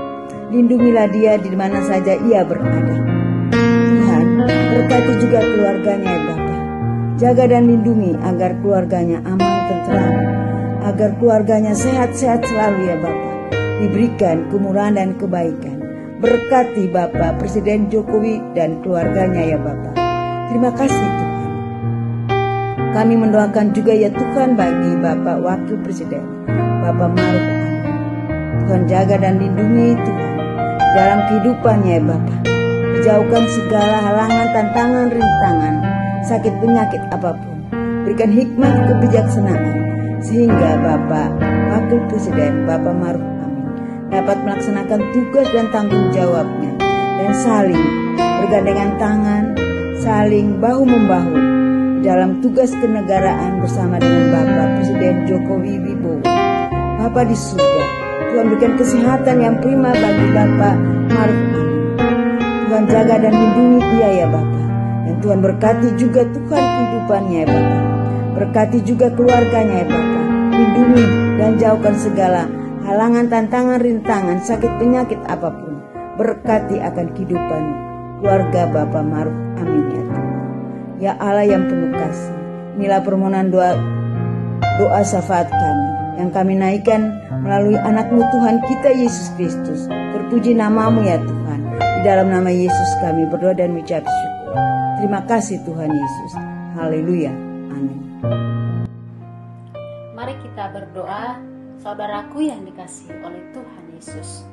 Lindungilah dia di mana saja ia berada. Tuhan, berkati juga keluarganya ya Bapak. Jaga dan lindungi agar keluarganya aman, tentram, agar keluarganya sehat-sehat selalu ya Bapak. Diberikan kemurahan dan kebaikan. Berkati Bapak Presiden Jokowi dan keluarganya ya Bapak. Terima kasih Tuhan. Kami mendoakan juga ya Tuhan bagi Bapak Wakil Presiden, Bapak Maruf Amin. Tuhan jaga dan lindungi Tuhan dalam kehidupannya ya Bapak. Jauhkan segala halangan, tantangan, rintangan, sakit penyakit apapun. Berikan hikmat kebijaksanaan sehingga Bapak Wakil Presiden, Bapak Maruf Amin dapat melaksanakan tugas dan tanggung jawabnya dan saling bergandengan tangan, saling bahu-membahu dalam tugas kenegaraan bersama dengan Bapak Presiden Jokowi Wibowo. Bapak di surga, Tuhan berikan kesehatan yang prima bagi Bapak Maruf Amin. Tuhan jaga dan lindungi dia ya Bapak. Dan Tuhan berkati juga Tuhan kehidupannya ya Bapak. Berkati juga keluarganya ya Bapak. Lindungi dan jauhkan segala halangan, tantangan, rintangan, sakit penyakit apapun. Berkati akan kehidupan keluarga Bapak Maruf Amin ya Tuhan. Ya Allah yang penuh kasih, inilah permohonan doa syafaat kami yang kami naikkan melalui anak-Mu Tuhan kita Yesus Kristus. Terpuji namamu ya Tuhan. Di dalam nama Yesus kami berdoa dan mengucap syukur. Terima kasih Tuhan Yesus. Haleluya. Amin. Mari kita berdoa, saudaraku yang dikasihi oleh Tuhan Yesus.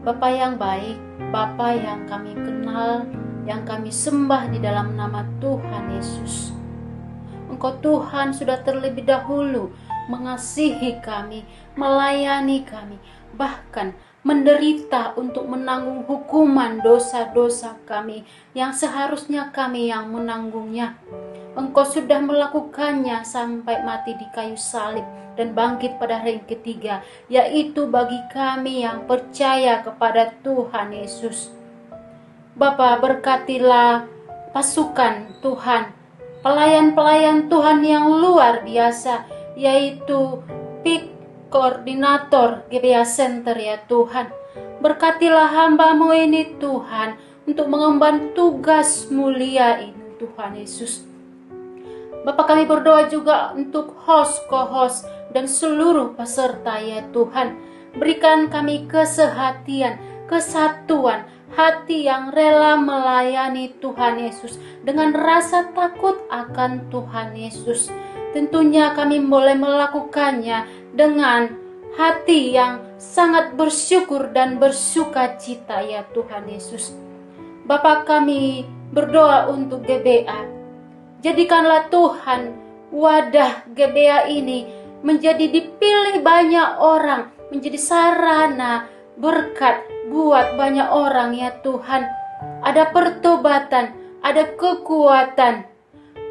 Bapa yang baik, Bapa yang kami kenal, yang kami sembah di dalam nama Tuhan Yesus. Engkau Tuhan sudah terlebih dahulu mengasihi kami, melayani kami, bahkan menderita untuk menanggung hukuman dosa-dosa kami yang seharusnya kami yang menanggungnya. Engkau sudah melakukannya sampai mati di kayu salib dan bangkit pada hari ketiga, yaitu bagi kami yang percaya kepada Tuhan Yesus. Bapa, berkatilah pasukan Tuhan, pelayan-pelayan Tuhan yang luar biasa, yaitu PIK Koordinator GBA Center ya Tuhan. Berkatilah hamba-Mu ini Tuhan, untuk mengemban tugas mulia ini Tuhan Yesus. Bapak, kami berdoa juga untuk host, co-host, dan seluruh peserta ya Tuhan. Berikan kami kesehatian, kesatuan, hati yang rela melayani Tuhan Yesus dengan rasa takut akan Tuhan Yesus. Tentunya kami boleh melakukannya dengan hati yang sangat bersyukur dan bersuka cita ya Tuhan Yesus. Bapa, kami berdoa untuk GBA. Jadikanlah Tuhan wadah GBA ini menjadi dipilih banyak orang, menjadi sarana berkat buat banyak orang ya Tuhan. Ada pertobatan, ada kekuatan,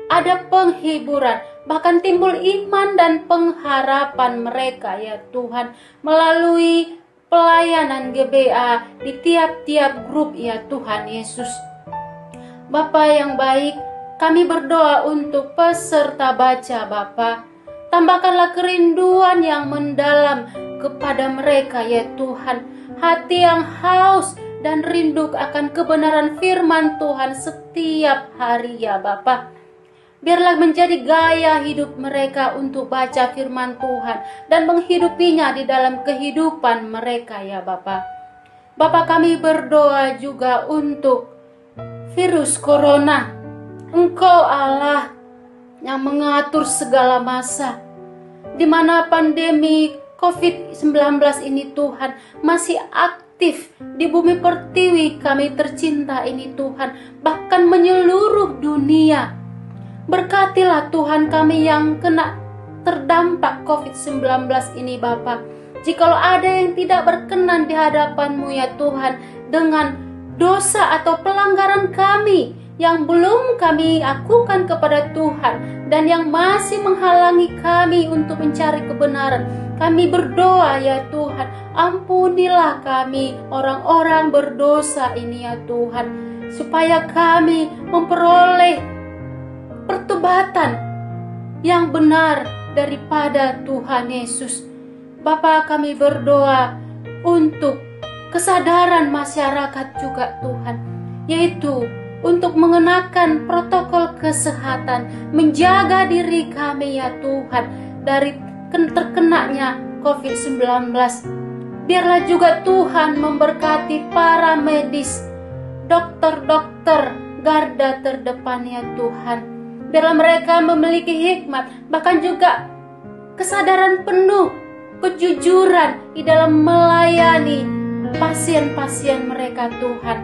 ada penghiburan, bahkan timbul iman dan pengharapan mereka ya Tuhan melalui pelayanan GBA di tiap-tiap grup ya Tuhan Yesus. Bapa yang baik, kami berdoa untuk peserta baca Bapa. Tambahkanlah kerinduan yang mendalam kepada mereka ya Tuhan. Hati yang haus dan rindu akan kebenaran firman Tuhan setiap hari ya Bapa. Biarlah menjadi gaya hidup mereka untuk baca firman Tuhan dan menghidupinya di dalam kehidupan mereka ya Bapa. Bapa, kami berdoa juga untuk virus corona. Engkau Allah yang mengatur segala masa, di mana pandemi COVID-19 ini Tuhan masih aktif di bumi pertiwi kami tercinta ini Tuhan, bahkan menyeluruh dunia. Berkatilah Tuhan kami yang kena terdampak COVID-19 ini Bapa. Jikalau ada yang tidak berkenan di hadapan-Mu ya Tuhan, dengan dosa atau pelanggaran kami yang belum kami akukan kepada Tuhan dan yang masih menghalangi kami untuk mencari kebenaran, kami berdoa ya Tuhan, ampunilah kami orang-orang berdosa ini ya Tuhan, supaya kami memperoleh pertobatan yang benar daripada Tuhan Yesus. Bapa, kami berdoa untuk kesadaran masyarakat juga Tuhan, yaitu untuk mengenakan protokol kesehatan, menjaga diri kami ya Tuhan dari terkenanya COVID-19. Biarlah juga Tuhan memberkati para medis, dokter-dokter garda terdepan ya Tuhan. Biarlah mereka memiliki hikmat, bahkan juga kesadaran penuh, kejujuran di dalam melayani pasien-pasien mereka Tuhan,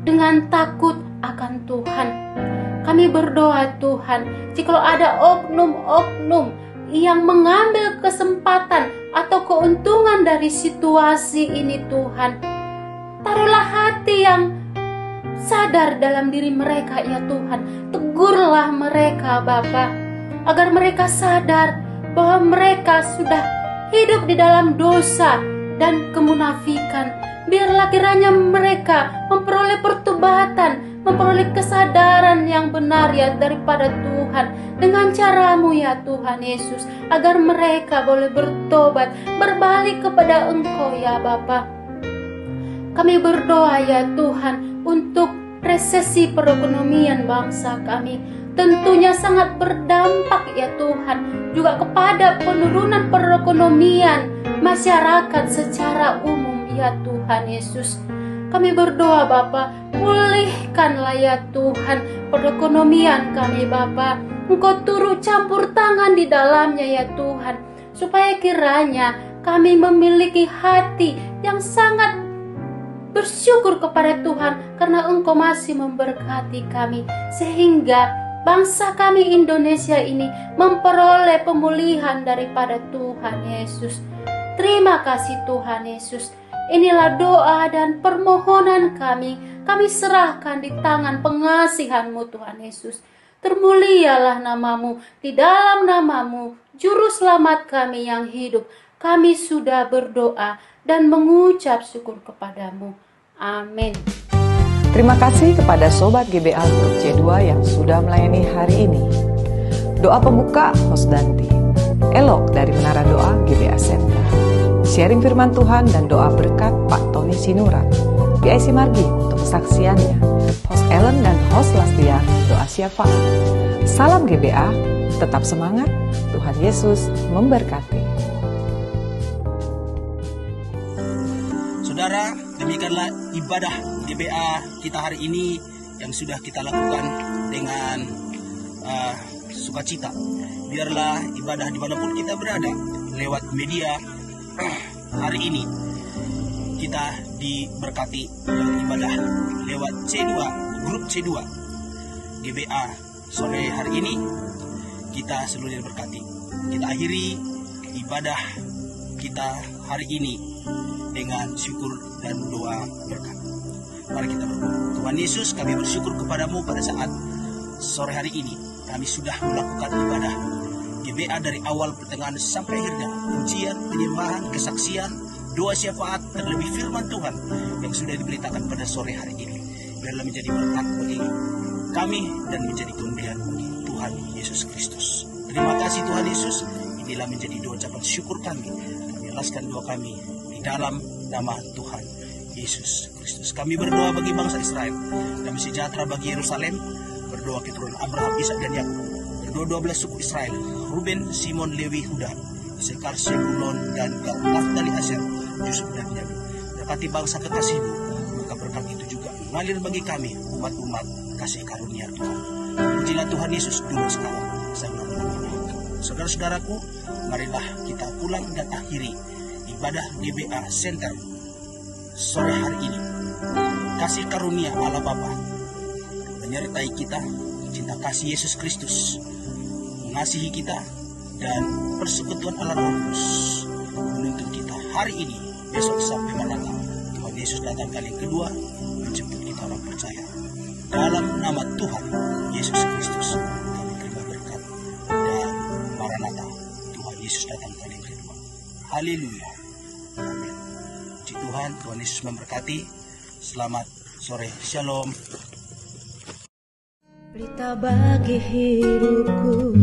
dengan takut akan Tuhan. Kami berdoa Tuhan, jikalau ada oknum-oknum yang mengambil kesempatan atau keuntungan dari situasi ini Tuhan, taruhlah hati yang sadar dalam diri mereka ya Tuhan. Tegurlah mereka Bapa, agar mereka sadar bahwa mereka sudah hidup di dalam dosa dan kemunafikan. Biarlah kiranya mereka memperoleh pertobatan, memperoleh kesadaran yang benar ya daripada Tuhan, dengan cara-Mu ya Tuhan Yesus, agar mereka boleh bertobat, berbalik kepada Engkau ya Bapa. Kami berdoa ya Tuhan untuk resesi perekonomian bangsa kami, tentunya sangat berdampak ya Tuhan juga kepada penurunan perekonomian masyarakat secara umum ya Tuhan Yesus. Kami berdoa Bapa, pulihkanlah ya Tuhan perekonomian kami Bapa. Engkau turut campur tangan di dalamnya ya Tuhan, supaya kiranya kami memiliki hati yang sangat bersyukur kepada Tuhan, karena Engkau masih memberkati kami, sehingga bangsa kami Indonesia ini memperoleh pemulihan daripada Tuhan Yesus. Terima kasih Tuhan Yesus. Inilah doa dan permohonan kami serahkan di tangan pengasihan-Mu Tuhan Yesus. Termulialah nama-Mu, di dalam nama-Mu Juru Selamat kami yang hidup, kami sudah berdoa dan mengucap syukur kepada-Mu. Amin. Terima kasih kepada Sobat GBA Grup C2 yang sudah melayani hari ini. Doa pembuka Host Danti, Elok dari Menara Doa GBA Center, sharing firman Tuhan dan doa berkat Pak Tony Sinurat, PIC Margi untuk kesaksiannya, Host Ellen dan Host Lastia doa syafaat. Salam GBA, tetap semangat, Tuhan Yesus memberkati. Saudara, demikianlah ibadah GBA kita hari ini yang sudah kita lakukan dengan sukacita. Biarlah ibadah dimanapun kita berada lewat media hari ini kita diberkati dalam ibadah lewat C2, grup C2 GBA sore hari ini. Kita seluruh diberkati. Kita akhiri ibadah kita hari ini dengan syukur dan doa berkat. Mari kita berdoa. Tuhan Yesus, kami bersyukur kepadamu pada saat sore hari ini kami sudah melakukan ibadah GBA dari awal pertengahan sampai akhirnya, pujian, penyembahan, kesaksian, doa syafaat, terlebih firman Tuhan yang sudah diberitakan pada sore hari ini. Biarlah menjadi berkat bagi kami dan menjadi kemuliaan bagi Tuhan Yesus Kristus. Terima kasih Tuhan Yesus. Inilah menjadi doa ucapan syukur kami. Kami alaskan doa kami di dalam nama Tuhan Yesus Kristus. Kami berdoa bagi bangsa Israel, damai sejahtera bagi Yerusalem, berdoa keturunan Abraham, Ishak dan Yakub, berdoa 12 suku Israel, Ruben, Simon, Lewi, Huda, Sekar, Sebulon dan Gad, Naftali, Aser, Yusuf dan Benyamin. Berkati bangsa kekasihmu, maka berkat itu juga mengalir bagi kami umat-umat kasih karunia Tuhan. Pujilah Tuhan Yesus dulu sekarang sampai lamanya. Saudara-saudaraku, marilah kita pulang dan akhiri ibadah GBA Center sore hari ini. Kasih karunia Allah Bapa menyertai kita, cinta kasih Yesus Kristus mengasihi kita, dan persekutuan Allah Roh Kudus menuntun kita hari ini, besok sampai Maranatha. Tuhan Yesus datang kali kedua menjemput kita orang percaya. Dalam nama Tuhan Yesus Kristus kami terima berkat, dan Maranatha, Tuhan Yesus datang kali kedua. Haleluya. Amin. Puji Tuhan, Tuhan Yesus memberkati. Selamat sore. Shalom. Pelita bagi hidupku,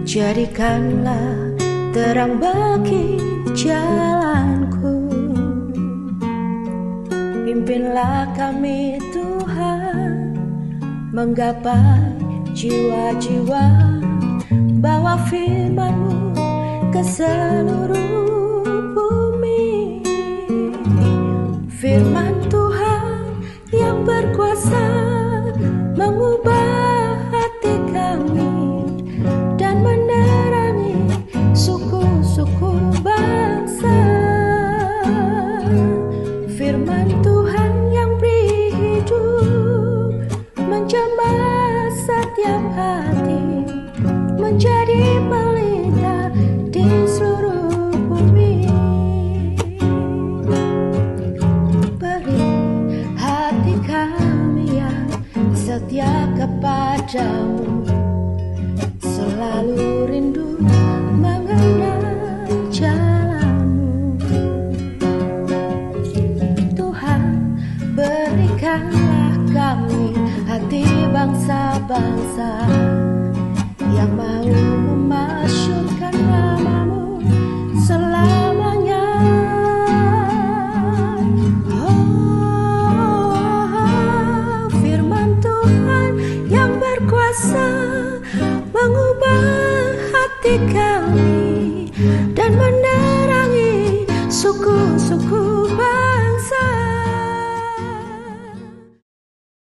jadikanlah terang bagi jalanku. Pimpinlah kami Tuhan, menggapai jiwa-jiwa, bawa firman-Mu ke seluruh bumi. Firman Tuhan yang berkuasa mengubah hati kami dan menerangi suku-suku bangsa. Firman Tuhan yang beri hidup, menjamah setiap hati, menjadi pelita di seluruh bumi. Beri hati kami yang setia kepadamu, selalu rindu mengenal jalan-Mu. Tuhan, berikanlah kami hati bangsa-bangsa yang